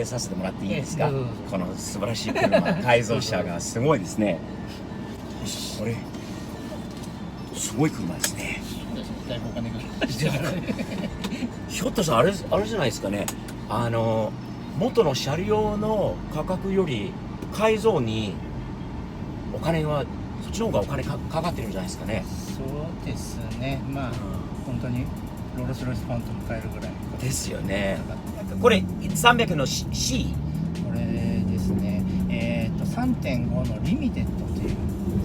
させてもらっていいですか？どうぞこの素晴らしい車、改造車がすごいですね。これすごい車ですね。だいぶお金がかかってますね。ひょっとしたらあれじゃないですかね。元の車両の価格より改造にお金はそっちの方がお金かかってるんじゃないですかね。そうですね。まあ本当にロールスロイスファントム買えるぐらいですよね。これ300の C。これですね。3.5 のリミテッドっていう。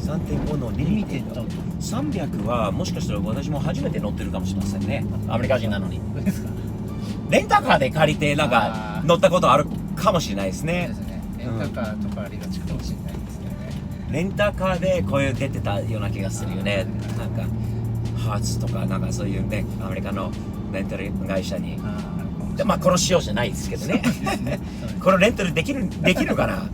3.5 のリミテッド。300はもしかしたら私も初めて乗ってるかもしれませんね。アメリカ人なのに。どうですか？レンタカーで借りてなんか乗ったことあるかもしれないですそうでね。すね。レンタカーとかありがちかもしれないですね。レンタカーでこういう出てたような気がするよね。なんかハーツとかなんかそういうね、アメリカのレンタル会社に。でまあこの仕様じゃないですけどね。このレンタルできるかな。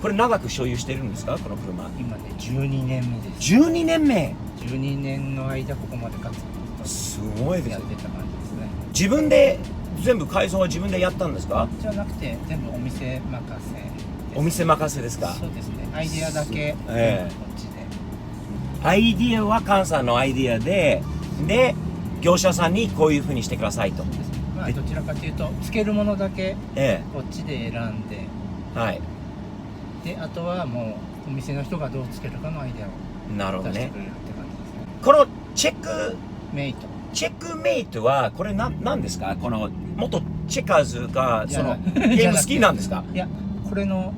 これ長く所有してるんですか、この車？今ね12年目です。12年目。12年の間ここまで活動すごいですね。やってた感じですね。自分で全部改造は自分でやったんですか？じゃなくて全部お店任せです。お店任せですか？そうですね。アイデアだけこええっちで。アイディアは菅さんのアイディアで業者さんにこういう風にしてくださいと。ですね。まあどちらかというとつけるものだけえこっちで選んで、え、はい。であとはもうお店の人がどうつけるかのアイデアをなるほどね出してく。れるって感じですね。このチェックメイトはこれなんですか？この元チェッカーズがそのゲーム好きなんですか？いや、これの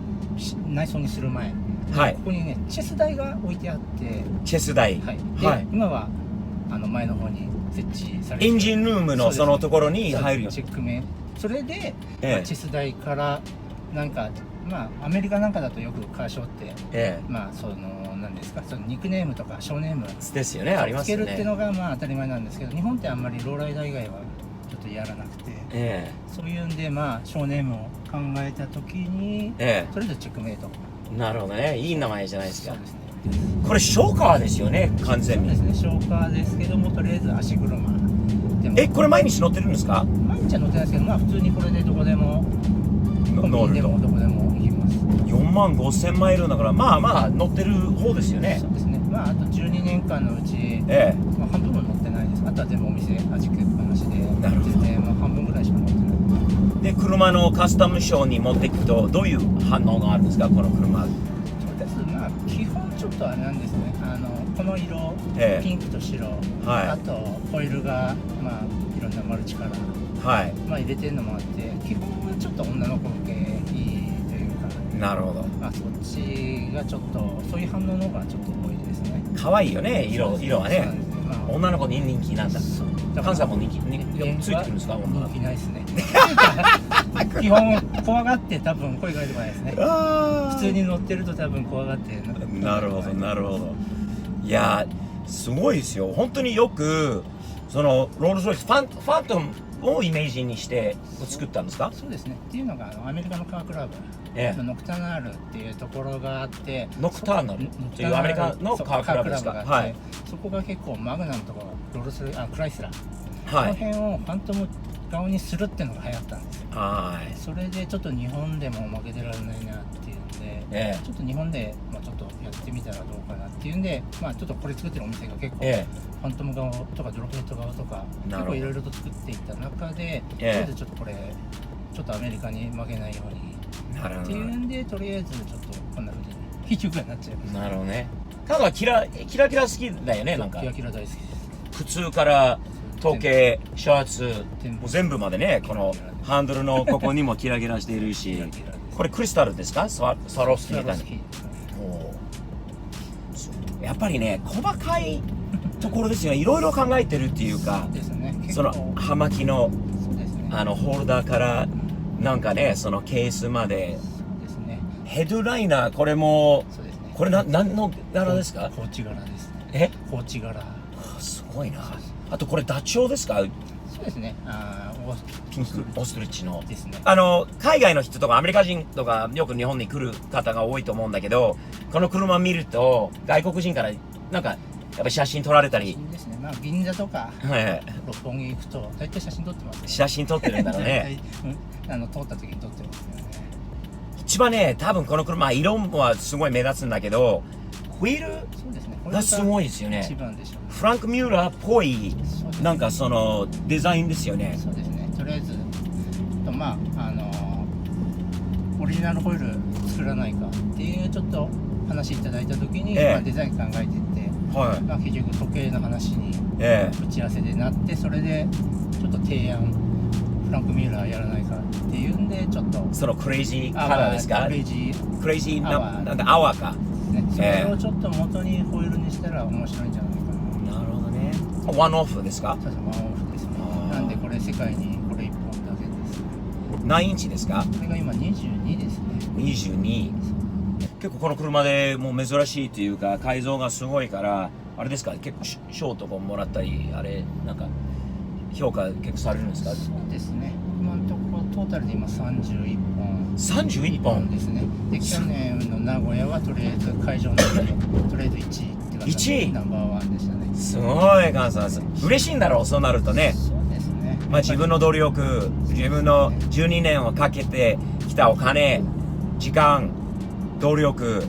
内装にする前、はいここにねチェス台が置いてあって、チェス台。はい。で、はい。今は前の方に設置されてエンジンルームのそのところに入るよ。チェックメそれで、ええまあチェス台からなんかまあアメリカなんかだとよくカーショーってえまあその何ですか、そのニックネームとかショーネームえ。ですよね。ありますよね。つけるっていうのがまあ当たり前なんですけど、日本ってあんまりローライダー以外はちょっとやらなくて、えそういうんでまあショーネームを考えた時に、え。えとりあえずチェックメイト。え。なるほどね。いい名前じゃないですかそう。ですね。これショーカーですよね。完全に。そうですね。ショーカーですけども、とりあえず足車。でもこれ毎日乗ってるんですか？毎日は乗ってないですけど、まあ普通にこれでどこでもコンビ乗るとニでもどこでも行きます。45,000マイルだからまあまあ乗ってる方ですよねそう。ですね。まああと12年間のうち、えまあ、半分も乗ってないです。あとは全部お店味気っぱなしで、なるほど全然まあ半分ぐらいしか乗ってない。え。で車のカスタムショーに持っていくとどういう反応があるんですか、この車？とりあえずまあ基本ちょっとあれなんですね。この色、ええピンクと白、はいあとホイールがまあいろんなマルチカラー、はい。まあ入れてるのもあって、基本はちょっと女の子向けいいというか、なるほど。まあそっちがちょっとそういう反応の方がちょっと多いですね。可愛いよね、色はそうなんね。ですね。まあ女の子に人気なんだ。そう関西も人気ついてくるんですか、女の子？人気ないですね。基本怖がって多分声が出てこないですね。あ普通に乗ってると多分怖がってなるほどなるほど。いやすごいですよ。本当によくそのロールスロイスファントムをイメージにして作ったんですか？そうですね。っていうのがアメリカのカークラブ、ええノクタナールっていうところがあって、ノクターナルっていうアメリカのカークラブですか？があって、はい。そこが結構マグナムとかロールスロイスクライスラー、はい。この辺をファントム顔にするっていうのが流行ったんですよ。はい。それでちょっと日本でも負けてられないなっていうんで、えちょっと日本で、まあ、ちょっとやってみたらどうかなっていうんで、まあ、ちょっとこれ作ってるお店が結構、えファントム側とかドロップヘッド側とかなるほど結構いろいろと作っていった中で、とりあえずちょっとこれちょっとアメリカに負けないようになるほどっていうんで、とりあえずちょっとこんな風に結局になっちゃいます。なるほどね。ただキラキラ好きだよね。なんかキラキラ大好きです。靴から時計、シャツ全部もう全部までね、このハンドルのここにもキラキラしているしキラキラです。これクリスタルですか？スワロフスキーみたいな。好きですね。やっぱりね、細かいところですよね。いろいろ考えてるっていうか、ですね。結そ構の葉巻のそうですね。ホルダーからなんかね、そのケースまでそうですね。ヘッドライナー、これもそうですね。これ何の柄ですか？ホーチ柄ですね。ホーチ柄。すごいな。あとこれダチョウですか？そうですね。ピンクオストリッチのですね。海外の人とかアメリカ人とかよく日本に来る方が多いと思うんだけど、この車見ると外国人からなんかやっぱり写真撮られたり、ですね。まあ銀座とかはい六本木行くと大体写真撮ってますね。写真撮ってるんだろうね。大体通った時に撮ってますよね。一番ね、多分この車、色はすごい目立つんだけど、ホイールそうですね。がすごいですよね。一番でしょうね。フランク・ミューラーっぽい、なんかそのデザインですよね。そうですね。とりあえず、まあ、オリジナルホイール作らないかっていうちょっと話いただいたときに、まあ、デザイン考えてって、はい。まあ、結局時計の話にえ打ち合わせでなって、それでちょっと提案、フランク・ミューラーやらないかっていうんで、ちょっとそのクレイジーカラーですか？クレイジークレイジーアワーなんかアワーか。ね、それをちょっと元にホイールにしたら面白いんじゃないかな。なるほどね。ワンオフですか？そうそう、ワンオフですね。なんでこれ世界にこれ1本だけです。何インチですか？これが今22ですね。22。結構この車でもう珍しいというか改造がすごいからあれですか、結構賞とかもらったりあれなんか評価結構されるんですか？そうですね。今のところトータルで今31本。31本ですね。で去年の名古屋はとりあえず会場のでとりあえず1位って感じで1位ナンバーワンでしたね。すごい感謝です。嬉しいんだろう、そうなるとね。そうですね。まあ自分の努力、自分の12年をかけてきたお金、時間、努力、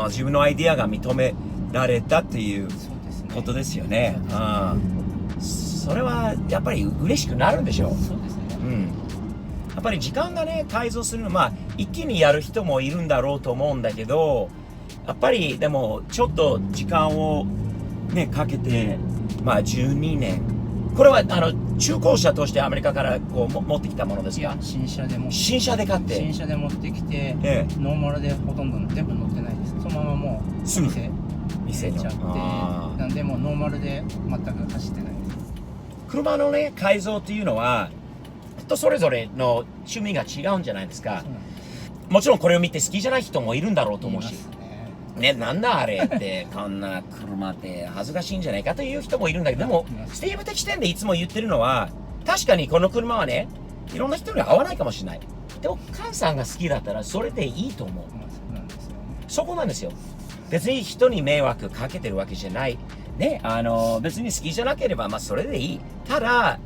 自分のアイディアが認められたっていうことですよね。それはやっぱり嬉しくなるんでしょう。そうですね。やっぱり時間がね、改造するの、まあ一気にやる人もいるんだろうと思うんだけど、やっぱりでもちょっと時間をね、かけて、まあ12年。これは中古車としてアメリカからこう持ってきたものですか？新車でも新車で買って。新車で持ってきて、ノーマルでほとんど全部乗ってないです。そのままもうすぐ店にちゃって、なんでもうノーマルで全く走ってないです。車のね、改造っていうのは人それぞれの趣味が違うんじゃないですか。もちろんこれを見て好きじゃない人もいるんだろうと思うし、ね、なんだあれってこんな車って恥ずかしいんじゃないかという人もいるんだけど、でもスティーブ的視点でいつも言ってるのは、確かにこの車はね、いろんな人に合わないかもしれない。でもカンさんが好きだったらそれでいいと思う。そこなんですよ。別に人に迷惑かけてるわけじゃない。ね、別に好きじゃなければ、まあそれでいい。ただ、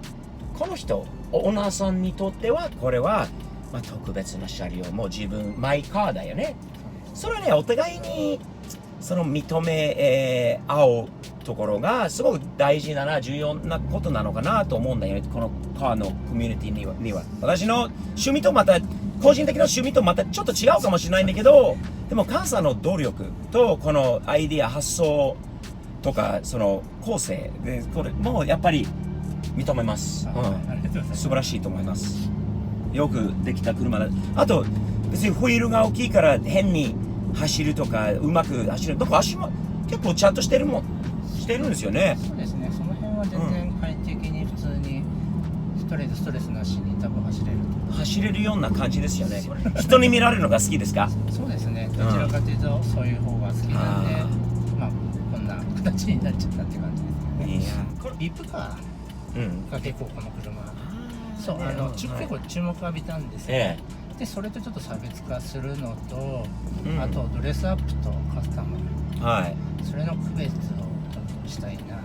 この人、オーナーさんにとっては、これは、まあ、特別な車両、もう自分、マイカーだよね。それはね、お互いに、その認め、合うところが、すごく大事な、重要なことなのかなと思うんだよね。このカーのコミュニティには。私の趣味とまた、個人的な趣味とまたちょっと違うかもしれないんだけど、でも、カンさんの努力と、このアイディア、発想とか、その構成で、これもやっぱり認めます。素晴らしいと思います。よくできた車だ。あと、別にホイールが大きいから変に走るとか、うまく走る。だから足も結構ちゃんとしてるんですよね。そうですね。その辺は全然快適に普通にストレスなしに多分走れるような感じですよね。人に見られるのが好きですか？そうですね。どちらかというとそういう方が好きなんで、まあこんな形になっちゃったって感じですね。いや、これビップカーが結構この車。そう、結構注目浴びたんですよ。で、それとちょっと差別化するのと、あとドレスアップとカスタム、それの区別をちょっとしたいなっ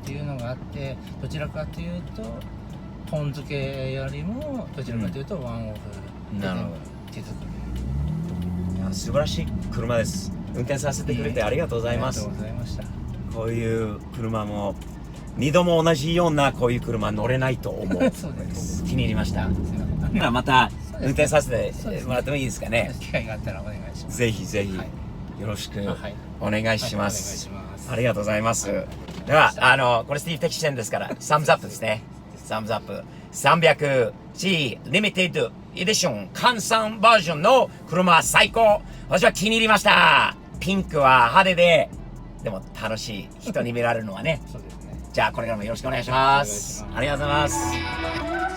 ていうのがあって、どちらかというと本付けよりもどちらかというとワンオフで手作り。いや、素晴らしい車です。運転させてくれてありがとうございます。ありがとうございました。こういう車も2度も同じようなこういう車乗れないと思う。そうです。気に入りました。また運転させてもらってもいいですかね。機会があったらお願いします。ぜひぜひよろしくお願いします。ありがとうございます。ではこれスティーブ的視点ですからサムズアップですね。サムズアップ 300C リミテッドエディション換算バージョンの車最高。私は気に入りました。ピンクは派手でも楽しい。人に見られるのはね。じゃあこれからもよろしくお願いします。ありがとうございます。